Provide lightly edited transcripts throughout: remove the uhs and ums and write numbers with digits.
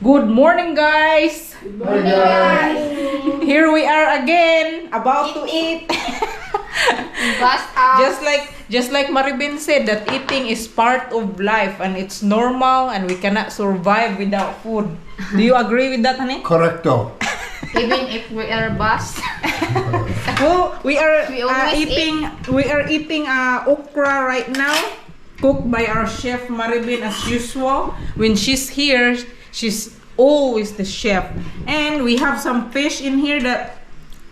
Good morning, guys. Good morning, guys. Here we are again, about to eat. Bust out. Just like Maribin said, that eating is part of life and it's normal and we cannot survive without food. Do you agree with that, honey? Correcto. Even if we are bust. Well, we are We always eating. We are eating okra right now, cooked by our chef Maribin as usual. When she's here, she's always the chef. And we have some fish in here, that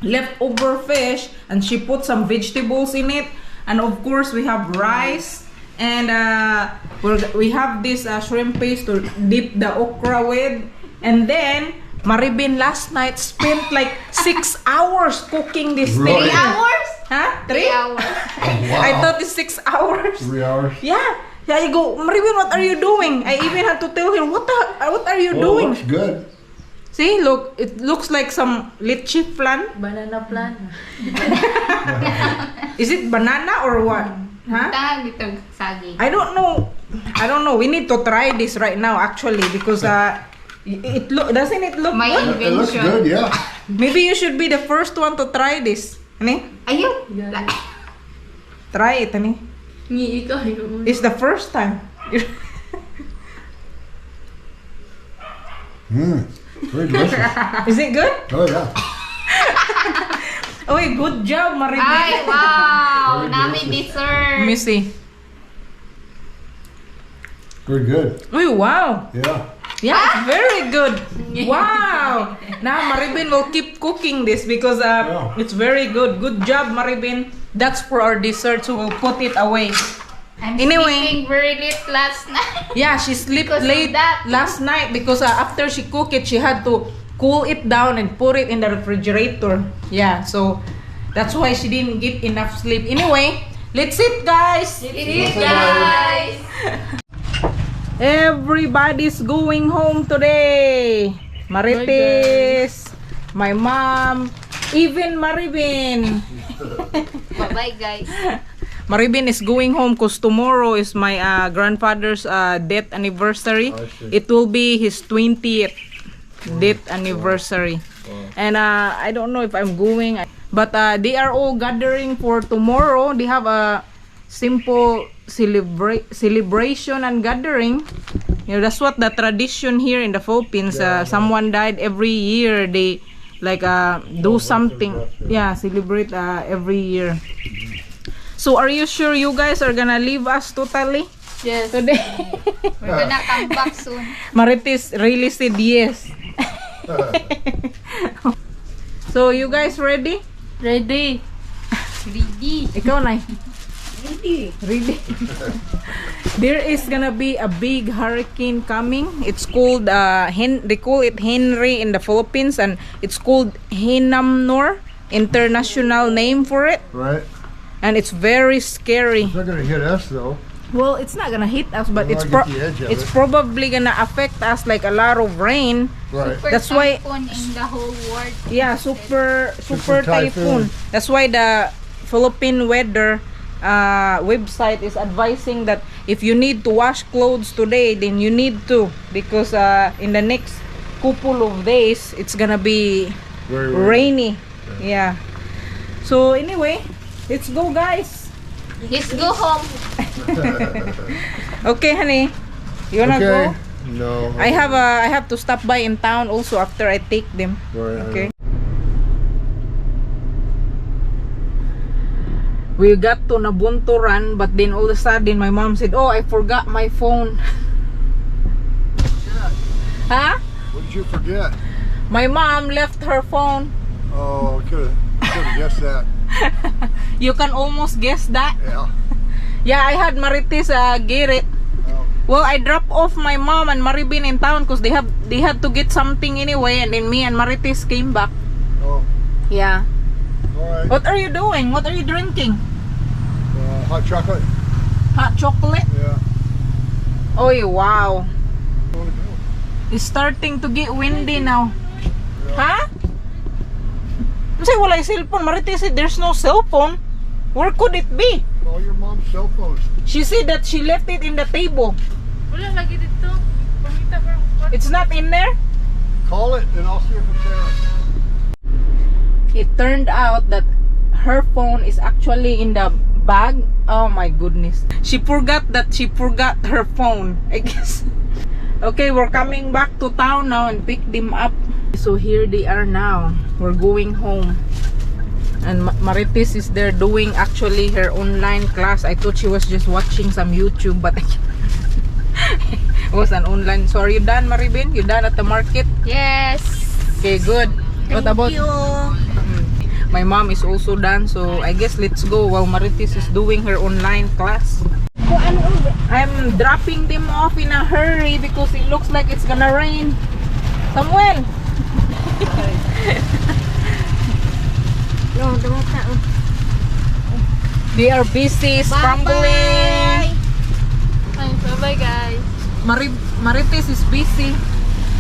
leftover fish, and she put some vegetables in it. And of course, we have rice, and we have this shrimp paste to dip the okra with. And then Maribin last night spent like 6 hours cooking this thing. 3 hours? Huh? 3 hours. Wow. I thought it's 6 hours. 3 hours. Yeah. Yeah, I go, Maribin, what are you doing? I even had to tell her, what are you doing? Looks good. See, look, it looks like some lychee plant. Banana plant. Is it banana or what? Huh? Tawag dito saging. I don't know. We need to try this right now, actually, because doesn't it look My good? It looks invention. good, yeah. Maybe you should be the first one to try this. Honey? Ayun. Try it, honey. It's the first time. Very delicious. Is it good? Oh yeah. Oh, good job, Maribin. Ay, wow. Very Nami delicious. Let me dessert. see. Very good. Oh, wow. Yeah. Yeah, it's very good. Wow. Now Maribin will keep cooking this because Yeah. it's very good. Good job, Maribin. That's for our dessert, so we'll put it away. I'm Anyway. sleeping very late last night. Yeah, she slept Because of late that. last night because after she cooked it, she had to cool it down and put it in the refrigerator. Yeah, so that's why she didn't get enough sleep. Anyway, let's eat, guys. Eat, guys. Everybody's going home today. Marites, my mom, even Maribin. Bye-bye, guys. Maribin is going home because tomorrow is my grandfather's death anniversary. Oh, shit. It will be his 20th death anniversary. And I don't know if I'm going. But they are all gathering for tomorrow. They have a simple celebration and gathering. You know, that's what the tradition here in the Philippines. Someone died every year. They like do something. Yeah, celebrate every year. So are you sure you guys are gonna leave us totally Yes. today? We're gonna come back soon. Marites really said yes. So you guys ready? Ready. Ready. Ikaw na. Ready. There is gonna be a big hurricane coming. It's called they call it Henry in the Philippines, and it's called Hinamnor, international name for it. Right. And it's very scary. It's not gonna hit us though. Well, it's not gonna hit us, but Well, it's I get the edge of it's it. probably gonna affect us like a lot of rain. Right. Super That's why- typhoon in the whole world. Yeah, super typhoon. typhoon. That's why the Philippine weather website is advising that if you need to wash clothes today, then you need to, because in the next couple of days it's gonna be Very rainy. Yeah. So anyway, let's go, guys. Let's go home. Okay, honey. You wanna Okay. go? No. I have to stop by in town also after I take them. Right. Okay. We got to Nabunturan, but then all of a sudden my mom said, "Oh, I forgot my phone." Huh? What did you forget? My mom left her phone. Oh, could have guessed that. You can almost guess that. Yeah. Yeah, I had Marites get it. Oh. Well, I dropped off my mom and Maribin in town because they had to get something anyway, and then me and Marites came back. Oh. Yeah. All right. What are you doing? What are you drinking? Hot chocolate. Hot chocolate? Yeah. Oh, wow. I wanna go. It's starting to get windy now. Huh? Say wala yung cellphone. Marites said there's no cell phone. Where could it be? Call your mom's cell phone. She said that she left it in the table. Wala lagi dito. Pamita It's not in there? Call it and I'll see if it's there. It turned out that her phone is actually in the bag. Oh my goodness. She forgot her phone, I guess. Okay, we're coming back to town now and pick them up. So here they are now. We're going home. And Marites is there doing actually her online class. I thought she was just watching some YouTube, but it was an online. So are you done, Maribin? You done at the market? Yes. Okay, good. What about you? My mom is also done, so I guess let's go while Marites is doing her online class. I'm dropping them off in a hurry because it looks like it's gonna rain. Samuel! They are busy scrambling. Bye-bye, guys. Marites is busy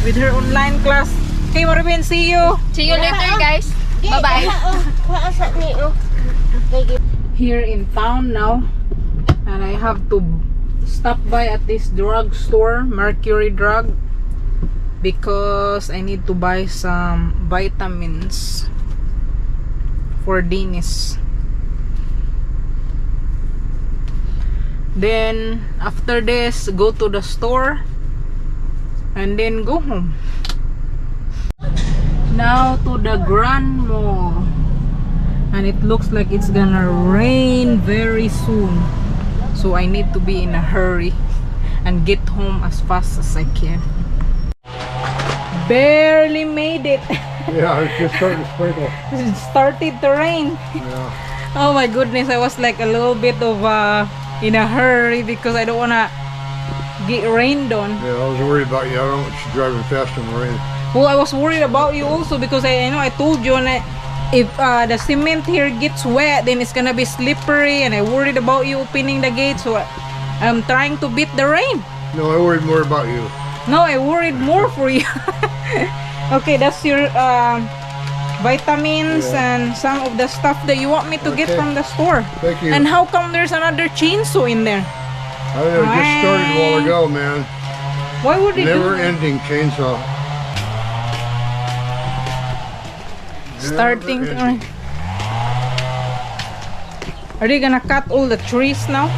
with her online class. Okay, Maribin, see you! See you later, guys. Bye-bye. Here in town now, and I have to stop by at this drug store, Mercury Drug, because I need to buy some vitamins for Dennis. Then after this, go to the store and then go home. Now to the Grand Mall, and it looks like it's gonna rain very soon, so I need to be in a hurry and get home as fast as I can. Barely made it. Yeah, it's just starting to sprinkle. It started to rain. Yeah. Oh my goodness, I was like a little bit of in a hurry because I don't wanna get rained on. Yeah, I was worried about you. I don't want you driving fast in the rain. Well, I was worried about you also because I know I told you that if the cement here gets wet, then it's gonna be slippery, and I worried about you opening the gate, so I'm trying to beat the rain. No, I worried more about you. No, I worried more for you. Okay, that's your vitamins and some of the stuff that you want me to get from the store. Thank you. And how come there's another chainsaw in there? I just started a while ago, man. Why would they do that? Never-ending chainsaw. Starting to rain. Are they gonna cut all the trees now?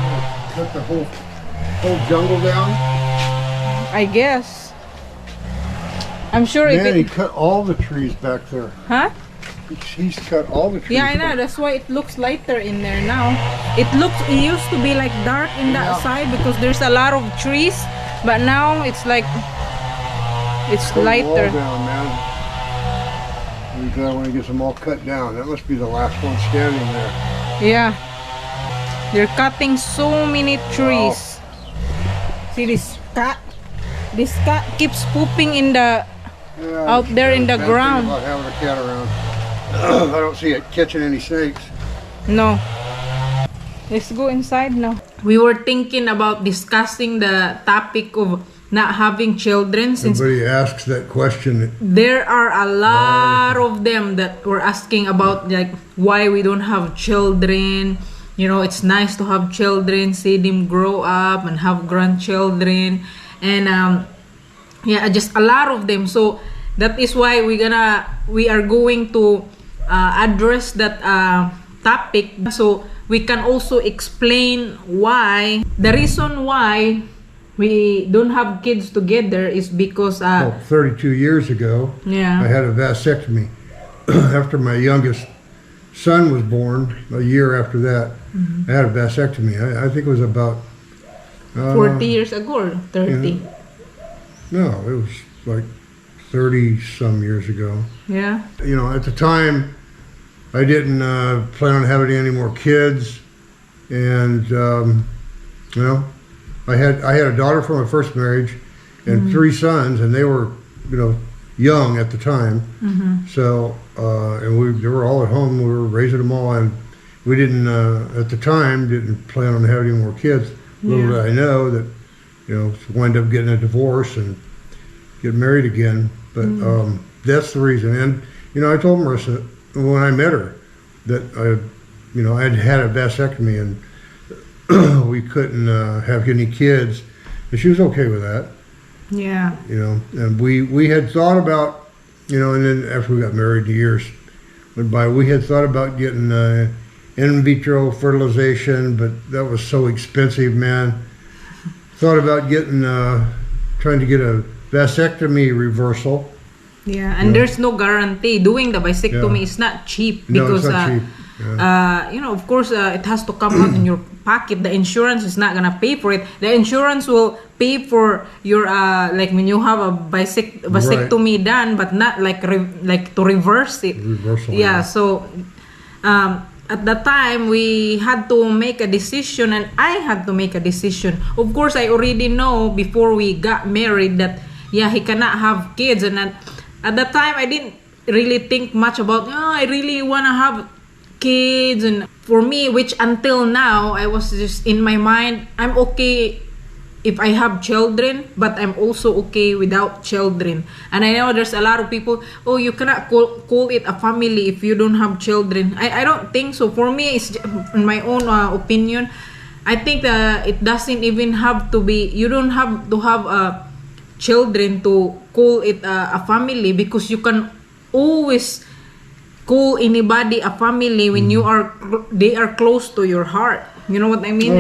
Cut the whole jungle down. I guess. I'm sure Man, he if it... cut all the trees back there. Huh? He's cut all the trees. Yeah, I know. That's why it looks lighter in there now. It used to be like dark in that side because there's a lot of trees, but now it's like it's lighter. Down, man. I want to get them all cut down. That must be the last one standing there. Yeah. They're cutting so many trees. Wow. See this cat? This cat keeps pooping in the out there in the ground. About having a cat around. I don't see it catching any snakes. No. Let's go inside now. We were thinking about discussing the topic of not having children since somebody asks that question. There are a lot of them that were asking about like why we don't have children. You know, it's nice to have children, see them grow up and have grandchildren, and yeah, just a lot of them. So that is why we are going to address that topic, so we can also explain why the reason why we don't have kids together is because 32 years ago, yeah, I had a vasectomy. After my youngest son was born, a year after that, I had a vasectomy. I think it was about 40 years ago or 30. No, it was like 30 some years ago. Yeah. You know, at the time, I didn't plan on having any more kids, and you know, I had a daughter from my first marriage, and 3 sons, and they were, you know, young at the time. So and they were all at home. We were raising them all, and we didn't at the time didn't plan on having any more kids. Little did I know that, you know, wind up getting a divorce and get married again. But that's the reason. And you know, I told Marissa when I met her that I'd had a vasectomy and we couldn't have any kids, and she was okay with that. Yeah. You know, and we had thought about, you know, and then after we got married, the years went by, we had thought about getting in vitro fertilization, but that was so expensive, man. Thought about getting, trying to get a vasectomy reversal. Yeah, and there's no guarantee. Doing the vasectomy is not cheap No, because it's not cheap. you know, of course, it has to come out in your pocket. The insurance is not gonna pay for it. The insurance will pay for your like when you have a vasectomy done, but not like to reverse it. Reversal. Yeah. So at that time we had to make a decision, and I had to make a decision. Of course, I already know before we got married that he cannot have kids, and at that time I didn't really think much about. I really wanna have kids, and for me, which until now I was just in my mind, I'm okay if I have children, but I'm also okay without children. And I know there's a lot of people, you cannot call it a family if you don't have children. I don't think so. For me, it's in my own opinion, I think that it doesn't even have to be, you don't have to have children to call it a family, because you can always call anybody a family when they are close to your heart. You know what I mean?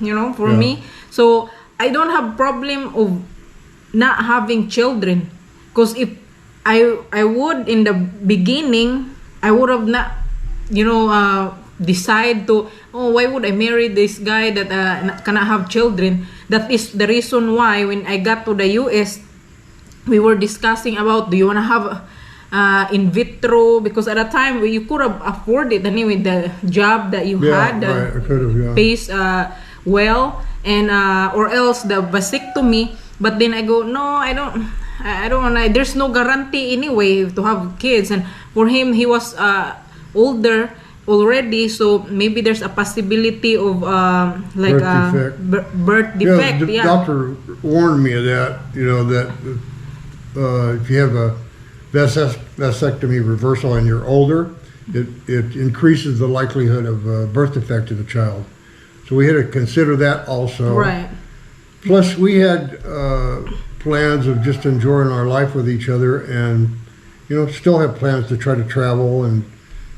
You know, for me. So I don't have problem of not having children, because if I would in the beginning, I would have not, decide to, why would I marry this guy that cannot have children? That is the reason why when I got to the US, we were discussing about, do you want to have in vitro? Because at the time you could have afforded it anyway. The job that you had pays well, and or else the vasectomy. But then I go, no, I don't want to. There's no guarantee anyway to have kids, and for him, he was older already, so maybe there's a possibility of birth defect. The doctor warned me of that. You know that if you have a vasectomy reversal and you're older, it increases the likelihood of birth defect in the child. So we had to consider that also. Right. Plus, we had plans of just enjoying our life with each other, and still have plans to try to travel and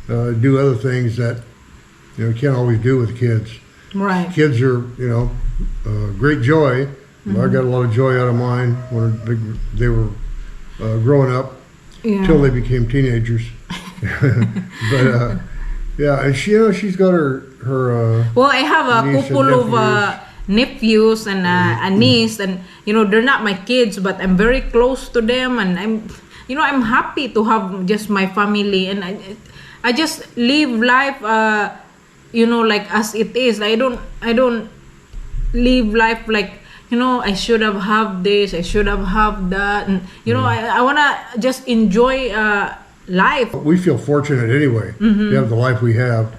do other things that you can't always do with kids. Right. Kids are great joy. Mm-hmm. I got a lot of joy out of mine when they were growing up until they became teenagers. But and she's got her. Well, I have a couple of nephews and a niece, and they're not my kids, but I'm very close to them, and I'm happy to have just my family, and I just live life like as it is. I don't live life like I should have this, I should have that, and I wanna just enjoy life. We feel fortunate anyway to have the life we have,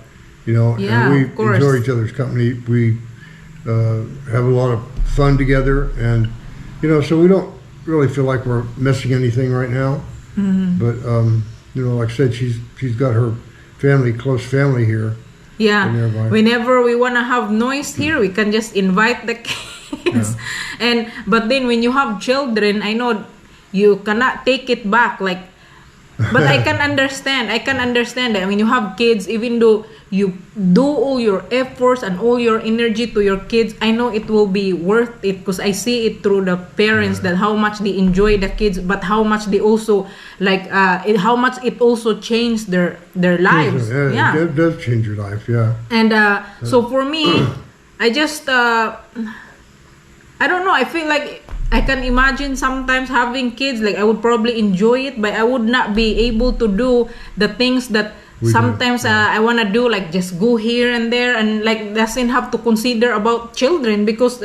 and we enjoy each other's company. We have a lot of fun together, and so we don't really feel like we're missing anything right now. But like I said, she's got her close family here. Yeah, whenever we want to have noise here, we can just invite the kids. But then when you have children, I know you cannot take it back. But I can understand that when you have kids, even though you do all your efforts and all your energy to your kids, I know it will be worth it, because I see it through the parents that how much they enjoy the kids, but how much they also how much it also changed their lives. It does change your life. And so for me, I just I don't know, I feel like I can imagine sometimes having kids, I would probably enjoy it, but I would not be able to do the things that sometimes I want to do, like just go here and there, and doesn't have to consider about children, because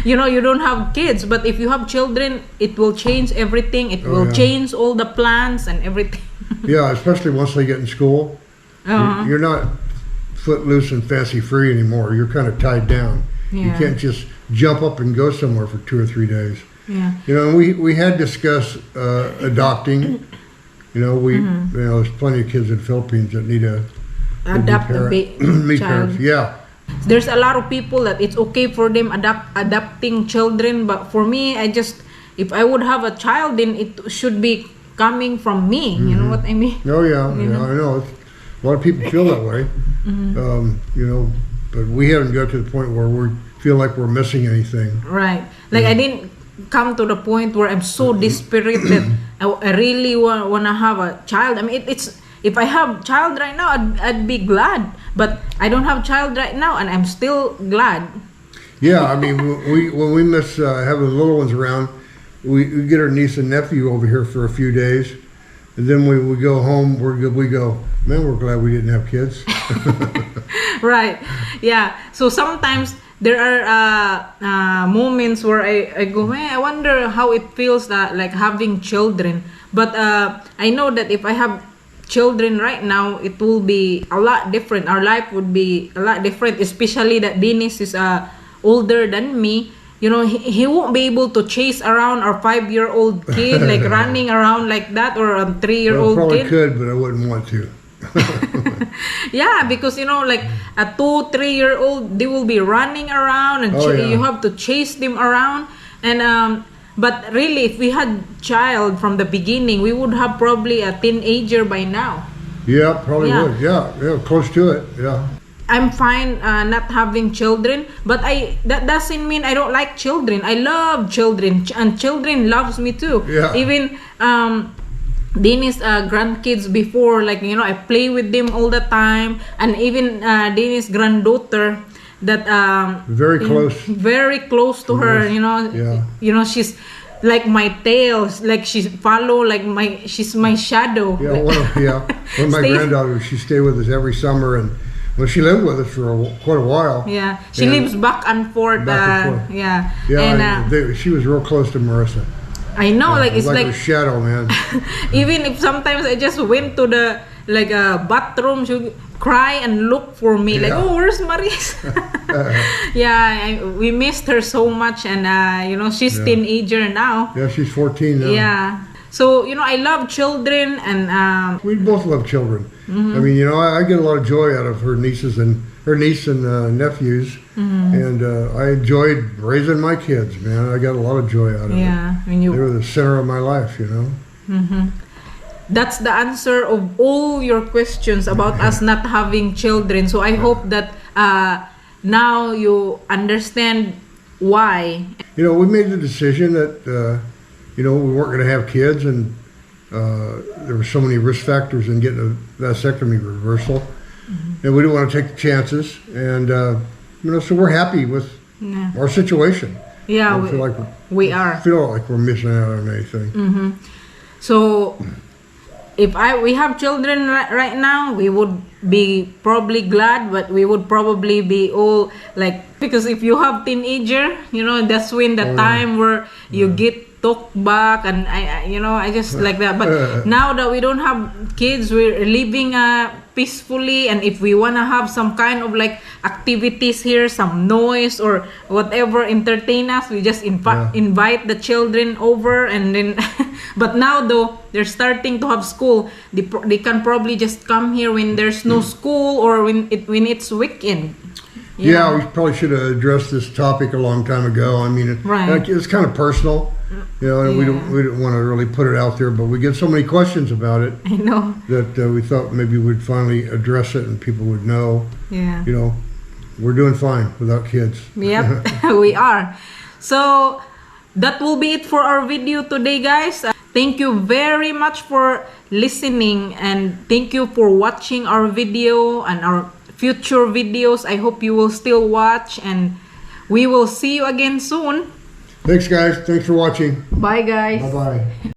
you don't have kids. But if you have children, it will change everything. It will change all the plans and everything. Especially once they get in school. You're not footloose and fancy free anymore. You're kind of tied down. You can't just jump up and go somewhere for 2 or 3 days. And we had discussed adopting. There's plenty of kids in the Philippines that need to adopt a child. Parents. There's a lot of people that it's okay for them adopting children, but for me, if I would have a child, then it should be coming from me. You know what I mean? Oh yeah, yeah, I know. A lot of people feel that way. You know, but we haven't got to the point where we feel like we're missing anything. Right. Like I didn't come to the point where I'm so desperate that I really wanna have a child. I mean, it's if I have child right now, I'd be glad. But I don't have child right now, and I'm still glad. Yeah, I mean, when we miss having the little ones around, we get our niece and nephew over here for a few days, and then we go home. We go, man, we're glad we didn't have kids. Right. Yeah. So sometimes there are moments where I go, man, I wonder how it feels like having children. But I know that if I have children right now, it will be a lot different. Our life would be a lot different, especially that Dennis is older than me. You know, he won't be able to chase around our 5-year-old kid, like running around like that, or a 3-year-old well, probably kid. could, but I wouldn't want to. Yeah, because you know, like a 2-3-year-old, they will be running around, and you have to chase them around. And but really, if we had child from the beginning, we would have probably a teenager by now. Yeah, probably would. Yeah, close to it. Yeah. I'm fine not having children, but that doesn't mean I don't like children. I love children, and children loves me too. Yeah. Even Dennis grandkids before, like, you know, I play with them all the time, and even Dennis granddaughter that very close to her. You know, you know, she's like my tail, like she's my shadow. Yeah, one of my granddaughters, she stayed with us every summer, and well, she lived with us for quite a while. Yeah, she lives back and forth. Yeah, and she was real close to Marissa. I know, like it's like like a shadow, man. Even if sometimes I just went to the bathroom, she would cry and look for me, like, oh, where's Marissa? Yeah, we missed her so much, and you know, she's teenager now. Yeah, she's 14 now. Yeah. So, you know, I love children, and we both love children. I mean, you know, I get a lot of joy out of her niece and nephews, and I enjoyed raising my kids. Man, I got a lot of joy out of it. Yeah, they were the center of my life. You know. That's the answer of all your questions about us not having children. So I hope that now you understand why. You know, we made the decision that. You know, we weren't going to have kids, and there were so many risk factors in getting a vasectomy reversal, and we didn't want to take the chances. And you know, so we're happy with our situation. Yeah, we feel like we are. Feel like we're missing out on anything. So, if we have children right now, we would be probably glad, but we would probably be all like, because if you have teenager, you know, that's when the time where you get talk back, and I just like that. But now that we don't have kids, we're living peacefully, and if we want to have some kind of like activities here, some noise or whatever entertain us, we just invite the children over, and then but now though they're starting to have school, they can probably just come here when there's no school, or when it's weekend. Yeah, we probably should have addressed this topic a long time ago. I mean, it's kind of personal, you know, and we don't want to really put it out there, but we get so many questions about it. I know that we thought maybe we'd finally address it and people would know. Yeah, you know, we're doing fine without kids. Yep, we are. So that will be it for our video today, guys. Thank you very much for listening, and thank you for watching our video and our future videos. I hope you will still watch, and we will see you again soon. Thanks, guys. Thanks for watching. Bye, guys. Bye-bye.